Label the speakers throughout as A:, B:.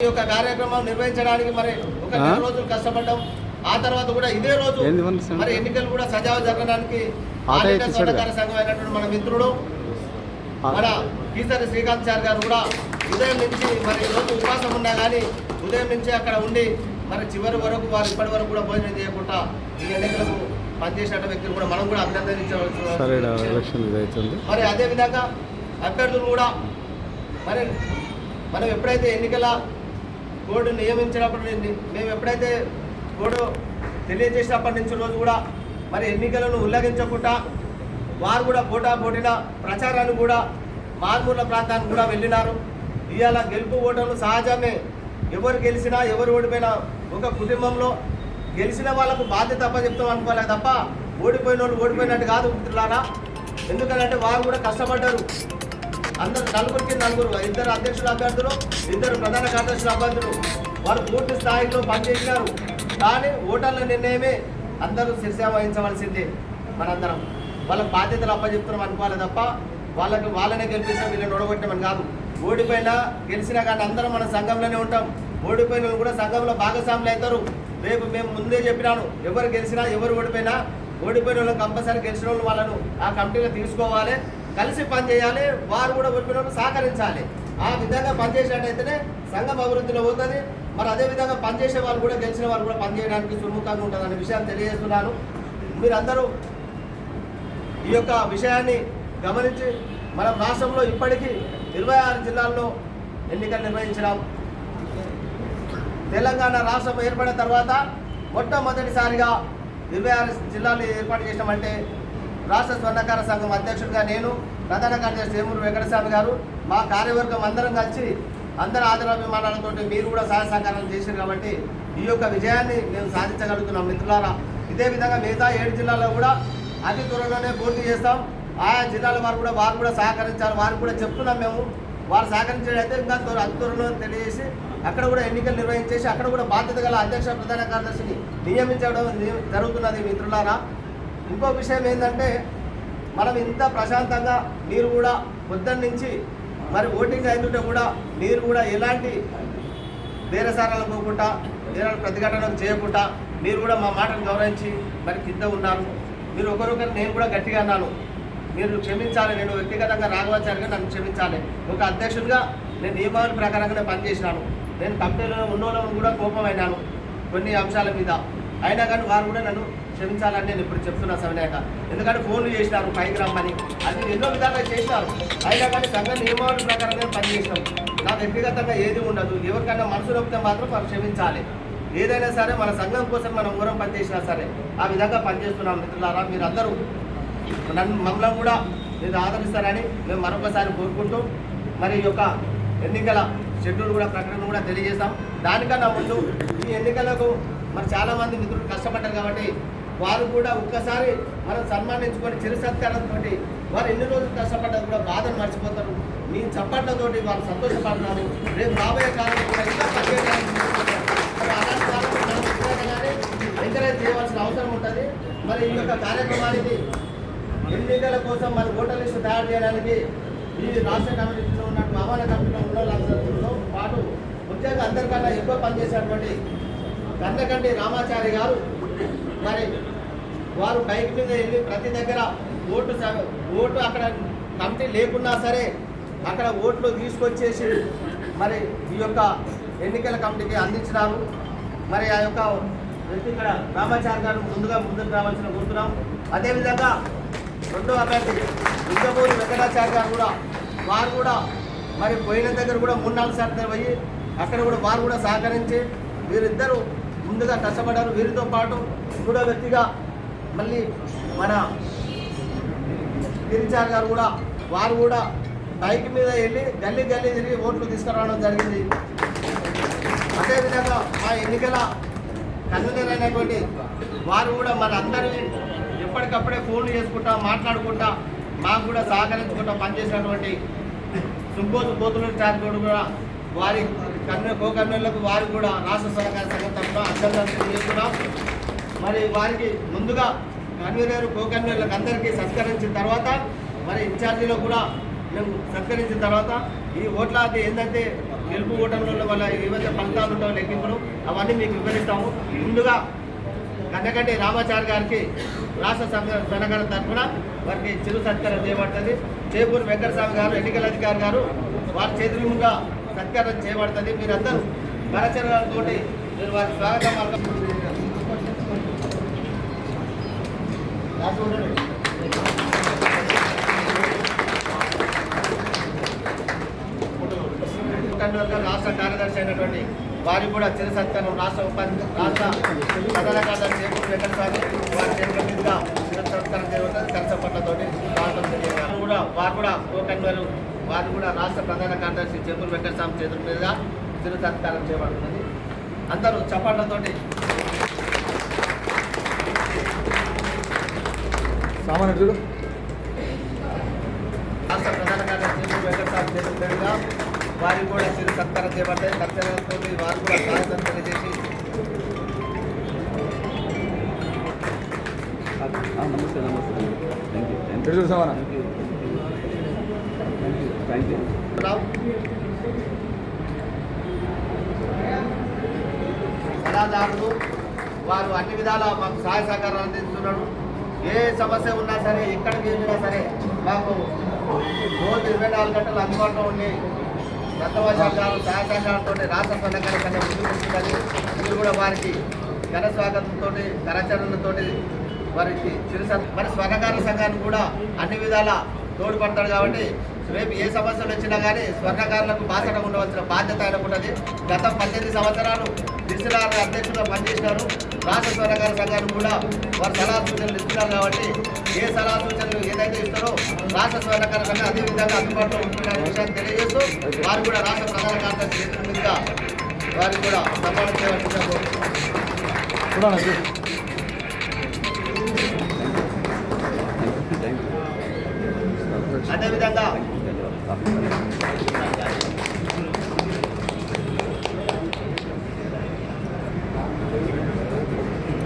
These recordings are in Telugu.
A: ఈ యొక్క కార్యక్రమం నిర్వహించడానికి మరి ఒక 2 రోజులు కష్టపడ్డాం. ఆ తర్వాత కూడా ఇదే రోజు మరి ఎన్నికలు కూడా సజావు జరగడానికి సహకార సంఘం అయినటువంటి మన మిత్రుడు మన కీసరి శ్రీకాంత్ సార్ గారు కూడా ఉదయం నుంచి మరి రోజు ఉపవాసం ఉన్నా కానీ ఉదయం నుంచి అక్కడ ఉండి మరి చివరి వరకు వారు ఇప్పటి వరకు కూడా భోజనం చేయకుండా ఈ ఎన్నికలకు పనిచేసిన వ్యక్తులు కూడా మనం కూడా అభినందించవచ్చు. మరి అదేవిధంగా అభ్యర్థులు కూడా మరి మనం ఎప్పుడైతే ఎన్నికల కోడ్ నియమించినప్పటి నుంచి మేము ఎప్పుడైతే కోడ్ తెలియజేసినప్పటి నుంచి రోజు కూడా మరి ఎన్నికలను ఉల్లంఘించకుండా వారు కూడా పోటాపోటీన ప్రచారాన్ని కూడా మారుమూల ప్రాంతానికి కూడా వెళ్ళినారు. ఇవాళ గెలుపు ఓటర్లు సహజమే. ఎవరు గెలిచినా ఎవరు ఓడిపోయినా ఒక కుటుంబంలో గెలిచిన వాళ్ళకు బాధ్యత తప్ప చెప్తాం అనుకోలే తప్ప ఓడిపోయిన వాళ్ళు ఓడిపోయినట్టు కాదు మిత్రులారా. ఎందుకంటే వారు కూడా కష్టపడ్డారు. అందరు నలుగురికి నలుగురు, 2 అధ్యక్షుల అభ్యర్థులు, 2 ప్రధాన కార్యదర్శుల అభ్యర్థులు వారు పూర్తి స్థాయిలో పనిచేసినారు. కానీ ఓటర్ల నిర్ణయమే అందరూ శిరస వహించవలసిందే. మనందరం వాళ్ళకి బాధ్యతలు అప్పచెప్తున్నాం అనుకోవాలి తప్ప వాళ్ళనే గెలిపిస్తాం వీళ్ళని ఓడగొట్టామని కాదు. ఓడిపోయినా గెలిచినా కానీ అందరం మన సంఘంలోనే ఉంటాం. ఓడిపోయిన వాళ్ళు కూడా సంఘంలో భాగస్వాములు అవుతారు. రేపు మేము ముందే చెప్పినాను, ఎవరు గెలిచినా ఎవరు ఓడిపోయిన వాళ్ళు కంపల్సరీ గెలిచిన వాళ్ళు వాళ్ళను ఆ కమిటీలో తీసుకోవాలి, కలిసి పనిచేయాలి. వారు కూడా ఓడిపోయిన వాళ్ళు సహకరించాలి. ఆ విధంగా పనిచేసినట్టయితేనే సంఘం అభివృద్ధిలో పోతుంది. మరి అదేవిధంగా పనిచేసే వాళ్ళు కూడా గెలిచిన వాళ్ళు కూడా పనిచేయడానికి సుముఖంగా ఉంటుంది అనే విషయాన్ని తెలియజేస్తున్నాను. మీరందరూ ఈ యొక్క విషయాన్ని గమనించి మన రాష్ట్రంలో ఇప్పటికీ 26 జిల్లాల్లో ఎన్నికలు నిర్వహించడం. తెలంగాణ రాష్ట్రం ఏర్పడిన తర్వాత మొట్టమొదటిసారిగా 26 జిల్లాలు ఏర్పాటు చేసినామంటే రాష్ట్ర స్వర్ణకార సంఘం అధ్యక్షుడిగా నేను, ప్రధాన కార్యదర్శి వేమూరు వెంకటస్వామి గారు, మా కార్యవర్గం అందరం కలిసి అందరి ఆదరాభిమానాలతో మీరు కూడా సహాయ సహకారాలు చేశారు కాబట్టి ఈ యొక్క విజయాన్ని మేము సాధించగలుగుతున్నాం మిత్రులారా. ఇదే విధంగా మిగతా 7 జిల్లాల్లో కూడా అతి త్వరలోనే పూర్తి చేస్తాం. ఆయా జిల్లాల వారు కూడా సహకరించాలి. వారికి కూడా చెప్తున్నాం మేము. వారు సహకరించేటైతే ఇంకా అతి త్వరలో తెలియజేసి అక్కడ కూడా ఎన్నికలు నిర్వహించేసి అక్కడ కూడా బాధ్యత గల అధ్యక్ష ప్రధాన కార్యదర్శిని నియమించడం జరుగుతున్నది మిత్రులారా. ఇంకో విషయం ఏంటంటే మనం ఇంత ప్రశాంతంగా మీరు కూడా పొద్దున్న నుంచి మరి ఓటింగ్ అవుతుంటే కూడా మీరు కూడా ఎలాంటి బేరసారాలు పోకుండా ఎలాంటి ప్రతిఘటనలు చేయకుండా మీరు కూడా మా మాటను గౌరవించి మరి కింద ఉన్నారు. మీరు ఒకరొకరు నేను కూడా గట్టిగా అన్నాను, మీరు క్షమించాలి. నేను వ్యక్తిగతంగా రాఘవాచారిగా నన్ను క్షమించాలి. ఒక అధ్యక్షుడిగా నేను నియమాల ప్రకారంగానే పనిచేసినాను. నేను కమిటీలో ఉన్నోళ్ళను కూడా కోపమైనాను కొన్ని అంశాల మీద. అయినా కానీ వారు కూడా నన్ను క్షమించాలని నేను ఇప్పుడు చెప్తున్నా సమయాక. ఎందుకంటే ఫోన్లు చేసినారు పైకి రమ్మని, అది ఎన్నో విధాలుగా చేసినారు. అయినా కానీ సంఘ నియమాల ప్రకారంగా పనిచేసినాం. నా వ్యక్తిగతంగా ఏది ఉండదు. ఎవరికైనా మనసు నొప్పితే మాత్రం వారు క్షమించాలి. ఏదైనా సరే మన సంఘం కోసం మనం ఊరం పనిచేసినా సరే ఆ విధంగా పనిచేస్తున్నాం మిత్రులారా. మీరు అందరూ మమ్మల్ని కూడా మీరు ఆదరిస్తారని మేము మరొకసారి కోరుకుంటూ మరి ఈ యొక్క ఎన్నికల షెడ్యూల్ కూడా ప్రకటన కూడా తెలియజేస్తాం. దానికన్నా ముందు ఈ ఎన్నికలకు మరి చాలామంది మిత్రులు కష్టపడ్డారు కాబట్టి వారు కూడా ఒక్కసారి మనం సన్మానించుకొని చిరు సత్కారంతో వారు ఎన్ని రోజులు కష్టపడ్డారు కూడా బాధను మర్చిపోతారు. మీ చప్పట్లతోటి వారు సంతోషపడతారు. రేపు రాబోయే కాలంలో కూడా ఇంకా పనిచేయడానికి అలాంటి కాలంలో ఎంకరేజ్ చేయవలసిన అవసరం ఉంటుంది. మరి ఈ యొక్క కార్యక్రమానికి ఎన్నికల కోసం మరి ఓటర్ లిస్టు తయారు చేయడానికి ఈ రాష్ట్ర కమిటీలో ఉన్నట్టు ఆహ్వాన కమిటీలో ఉన్న వాళ్ళందరితో పాటు ముఖ్యంగా అందరికన్నా ఎక్కువ పనిచేసేటువంటి కన్నకంటి రామాచారి గారు మరి వారు బైక్ మీద వెళ్ళి ప్రతి దగ్గర ఓటు అక్కడ కమిటీ లేకున్నా సరే అక్కడ ఓట్లు తీసుకొచ్చేసి మరి ఈ యొక్క ఎన్నికల కమిటీకి అందించినారు. మరి ఆ యొక్క వ్యక్తి ఇక్కడ రామాచారి గారు ముందుకు రావాల్సిన కోరుతున్నాం. అదేవిధంగా రెండో అభ్యర్థి రుద్రమూరి వెంకటాచారి గారు కూడా వారు కూడా మరి పోయిన దగ్గర కూడా 3-4 సార్లు పోయి అక్కడ కూడా వారు కూడా సహకరించి వీరిద్దరూ ముందుగా కష్టపడ్డారు. వీరితో పాటు మూడో వ్యక్తిగా మళ్ళీ మన గిరిచారి గారు కూడా వారు కూడా బైక్ మీద వెళ్ళి గల్లీ తిరిగి ఓట్లు తీసుకురావడం జరిగింది. అదేవిధంగా మా ఎన్నికల కన్వీనర్ అయినటువంటి వారు కూడా మన అందరినీ ఎప్పటికప్పుడే ఫోన్లు చేసుకుంటా మాట్లాడుకుంటా మాకు కూడా సహకరించుకుంటా పనిచేసినటువంటి సుంకోజు పోతుల చార్జ్ కూడా వారి కో-కన్వీనర్లకు వారు కూడా రాష్ట్ర సహకార సంఘం తరఫున అభినందనలు చేస్తున్నాం. మరి వారికి ముందుగా కన్వీనర్ కో-కన్వీనర్లకు అందరికీ సత్కరించిన తర్వాత మరి ఇన్ఛార్జీలో కూడా మేము సత్కరించిన తర్వాత ఈ ఓట్ల ఏంటంటే గెలుపు ఓటముల వల్ల ఏవైతే ఫలితాలు ఉంటాయో లెక్కింపులు అవన్నీ మీకు వివరిస్తాము. ముందుగా కన్నగంటి రామాచారి గారికి రాష్ట్ర సన్నగారి తరఫున వారికి చిరు సత్కారం చేయబడుతుంది. చేపూరు వెంకటస్వామి గారు ఎన్నికల అధికారి గారు వారి చేతుల ముందుగా సత్కారం చేయబడుతుంది. మీరందరూ కరచరణలతో మీరు వారి స్వాగతం మార్గం రాష్ట్ర కార్యదర్శి అయినటువంటి వారికి కూడా చిరు సత్కారం రాష్ట్ర ప్రధాన కార్యదర్శి చేపూరు వెంకటస్వామి వారి చేతుల మీదుగా చిరు సత్కారం చేయబడుతుంది. కరచపట్లతో స్వాగతం తెలియజేయాలి. వారు కూడా కోకన్వలు వారు కూడా రాష్ట్ర ప్రధాన కార్యదర్శి చేపూరు వెంకటస్వామి చేతుల మీదుగా చిరు సత్కారం చేయబడుతుంది. అందరూ చప్పట్లతోటి రాష్ట్ర ప్రధాన కార్యదర్శి చేపూరు వెంకటస్వామి చేతుల మీదుగా వారికి కూడా చిరు సత్కారం చేయబడతాయి. సత్కారంతో వారు కూడా స్వాగతం తెలియజేసి సలహాదారులు వారు అన్ని విధాల మాకు సహాయ సహకారాలు అందిస్తున్నారు. ఏ సమస్య ఉన్నా సరే ఎక్కడికి వెళ్ళినా సరే మాకు రోజు 24 గంటలు అందుబాటులో ఉండి రత్నవాసాలు సహాయ సహకారంతో రాష్ట్ర సన్నకారం కన్నా ముందుకుంటుందని మీరు కూడా వారికి ఘన స్వాగతంతో కరచరణలతో వారికి మరి స్వర్ణకార సంఘాన్ని కూడా అన్ని విధాల తోడ్పడతాడు. కాబట్టి రేపు ఏ సమస్యలు వచ్చినా కానీ స్వర్ణకారులకు బాసట ఉండవలసిన బాధ్యత ఆయన ఉంటుంది. గత 18 సంవత్సరాలు దిశలాల అధ్యక్షులుగా పనిచేసినారు. రాష్ట్ర స్వర్ణకార సంఘాన్ని కూడా వారు సలహా సూచనలు ఇస్తున్నారు. కాబట్టి ఏ సలహా సూచనలు ఏదైతే ఇస్తారో రాష్ట్ర స్వర్ణకార సంఘం అదే విధంగా అందుబాటులో ఉంటున్న విషయాన్ని తెలియజేస్తూ వారు కూడా రాష్ట్ర ప్రధాన కార్యదర్శి చేతుల మీదుగా వారికి కూడా సన్మానం చేయవలసిందిగా కోరుతున్నాను.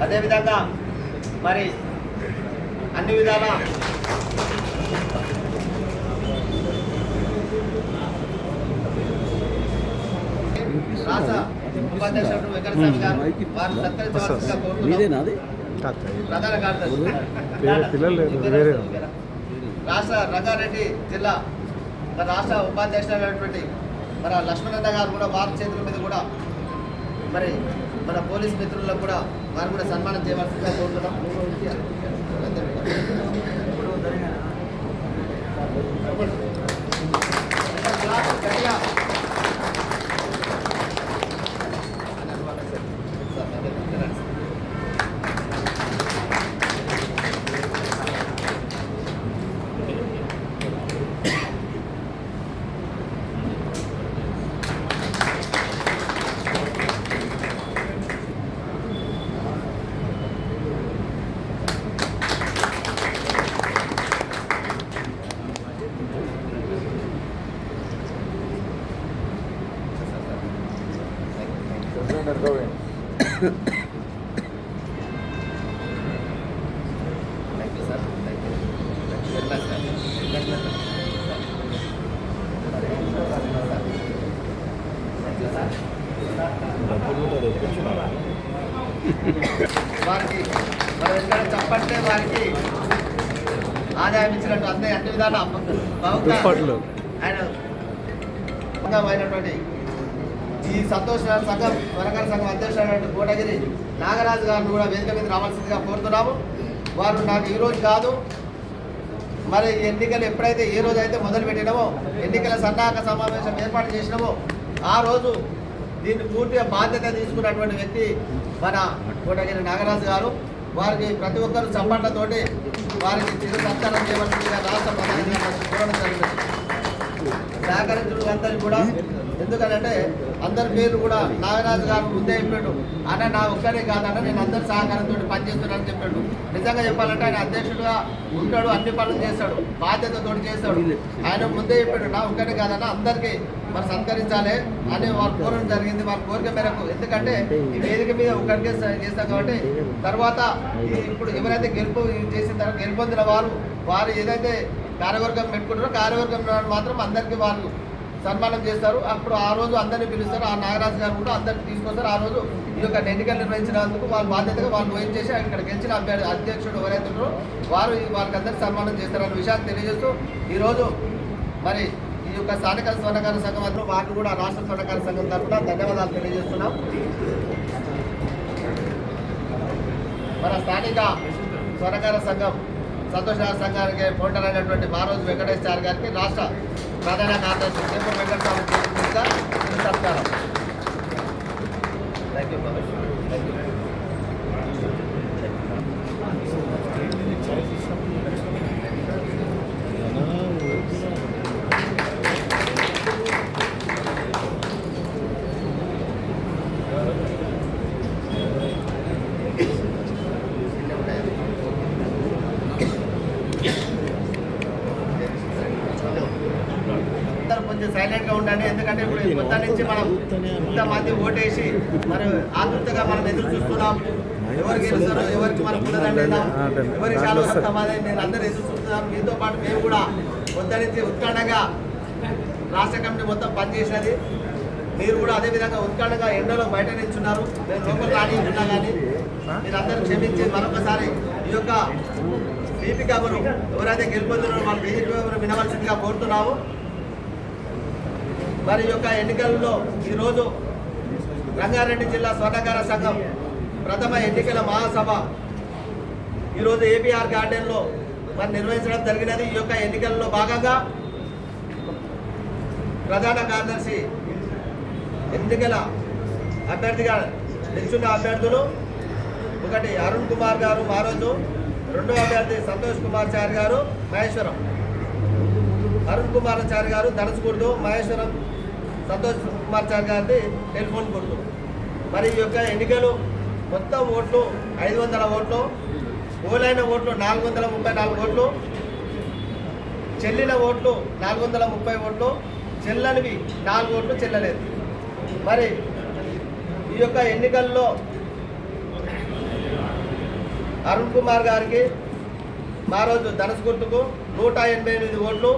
A: అదేవిధంగా మరి అన్ని విధాల రాష్ట్ర ఉపాధ్యక్షుడు వెంకటస్వామి గారు వారు సత్కరించవలసిందిగా కోరుతున్నాను. ప్రధాన కార్యదర్శి రాష్ట్ర రంగారెడ్డి జిల్లా రాష్ట్ర ఉపాధ్యక్షుడైనటువంటి మన లక్ష్మణన్న గారు కూడా వారి చేతుల మీద కూడా మరి మన పోలీస్ మిత్రులకు కూడా వారు కూడా సన్మానం చేయవలసిందిగా కోరుతున్నాం. వారికి మనం ఎక్కడ చెప్పంటే వారికి ఆదాయం ఇచ్చినట్టు అన్ని విధాలు ఆయన అయినటువంటి ఈ సంతోష సంఘం వరకర సంఘం అధ్యక్షుడు కోటగిరి నాగరాజు గారిని కూడా వేదిక మీద రావాల్సిందిగా కోరుతున్నాము. వారు నాకు ఈరోజు కాదు, మరి ఎన్నికలు ఎప్పుడైతే ఏ రోజు అయితే మొదలు పెట్టినామో ఎన్నికల సన్నాహక సమావేశం ఏర్పాటు చేసినామో ఆ రోజు దీన్ని పూర్తిగా బాధ్యత తీసుకున్నటువంటి వ్యక్తి మన కోటగిరి నాగరాజు గారు. వారికి ప్రతి ఒక్కరు చప్పట్లతోటి వారికి చిరు సత్కారం చేయవలసిందిగా రాష్ట్ర ప్రధాని కోరడం జరిగింది. సహకరించడం అందరికీ కూడా, ఎందుకంటే అందరి పేరు కూడా నాగరాజు గారు ముందే చెప్పాడు, అన్న నా ఒక్కరే కాదన్న నేను అందరి సహకారంతో పనిచేస్తున్నానని చెప్పాడు. నిజంగా చెప్పాలంటే ఆయన అధ్యక్షుడుగా ఉంటాడు, అన్ని పనులు చేస్తాడు, బాధ్యతతో చేస్తాడు. ఆయన ముందే చెప్పాడు నా ఒక్కరే కాదన్న అందరికీ మరి సత్కరించాలి అని వారు కోరడం జరిగింది. వారి కోరిక మేరకు, ఎందుకంటే ఈ వేదిక మీద ఒక్కరికే చేస్తాం కాబట్టి తర్వాత ఇప్పుడు ఎవరైతే చేసిన తర్వాత గెలుపొందిన వారు ఏదైతే కార్యవర్గం పెట్టుకుంటారో కార్యవర్గం మాత్రం అందరికీ వారు సన్మానం చేస్తారు. అప్పుడు ఆ రోజు అందరినీ పిలుస్తారు. ఆ నాగరాజు గారు కూడా అందరినీ తీసుకొస్తారు. ఆ రోజు ఈ యొక్క ఎన్నికలు నిర్వహించినందుకు వాళ్ళ బాధ్యతగా వాళ్ళు వహించేసి ఇక్కడ గెలిచిన అధ్యక్షుడు ఎవరైతే ఉన్నారో వాళ్ళకి అందరికీ సన్మానం చేస్తారన్న విషయాన్ని తెలియజేస్తూ ఈరోజు మరి ఈ యొక్క స్థానిక స్వర్ణకార సంఘం అందరూ వాటిని కూడా రాష్ట్ర స్వర్ణకార సంఘం తరఫున ధన్యవాదాలు తెలియజేస్తున్నాం. మన స్థానిక స్వర్ణకార సంఘం సంతోష సంఘానికి ఫౌండర్ అయినటువంటి మారోజు వెంకటేష్ చారి గారికి రాష్ట్ర ప్రధాన కార్యదర్శి చేపూరు వెంకటస్వామి సత్కారం. Thank you. కొంచెం సైలెంట్గా ఉండండి, ఎందుకంటే ఇప్పుడు మొత్తం నుంచి మనం ఇంతమంది ఓటేసి మరి ఆతృతగా మనం ఎదురు చూస్తున్నాం. ఎవరికి గెలుస్తారో, ఎవరికి మనం పునదండిద్దాం, ఎవరికి చాలా వస్తామని నేను అందరూ ఎదురు చూస్తున్నాను. మీతో పాటు మేము కూడా మొత్తం నుంచి ఉత్కంఠంగా రాష్ట్ర కమిటీ మొత్తం పనిచేసినది. మీరు కూడా అదేవిధంగా ఉత్కంఠంగా ఎండలో బయట నిల్చున్నారు. నేను లోపల రానిస్తున్నా కానీ మీరు అందరూ క్షమించి మరొకసారి ఈ యొక్క దీపికను ఎవరైతే గెలుపొందుతున్నారో వాళ్ళు బీజేపీ వినవలసిందిగా కోరుతున్నాము. మరి యొక్క ఎన్నికల్లో ఈరోజు రంగారెడ్డి జిల్లా స్వర్ణకార సంఘం ప్రథమ ఎన్నికల మహాసభ ఈరోజు ఏపీఆర్ గార్డెన్లో మరి నిర్వహించడం జరిగినది. ఈ యొక్క ఎన్నికల్లో భాగంగా ప్రధాన కార్యదర్శి ఎన్నికల అభ్యర్థిగా నిల్చున్న అభ్యర్థులు ఒకటి అరుణ్ కుమార్ గారు మారోజు, రెండో అభ్యర్థి సంతోష్ కుమార్ చారి గారు మహేశ్వరం, అరుణ్ కుమార్ చారి గారు ధనస్కూర్దు, మహేశ్వరం సంతోష్ కుమార్ చారి గారిది టెలిఫోన్ గుర్తు. మరి ఈ యొక్క ఎన్నికలు మొత్తం ఓట్లు 500 ఓట్లు, ఓలైన ఓట్లు 434 ఓట్లు, చెల్లిన ఓట్లు 430 ఓట్లు, చెల్లనివి 4 ఓట్లు చెల్లలేదు. మరి ఈ యొక్క ఎన్నికల్లో అరుణ్ కుమార్ గారికి మారోజు ధనస్కూర్తుకు 188 ఓట్లు,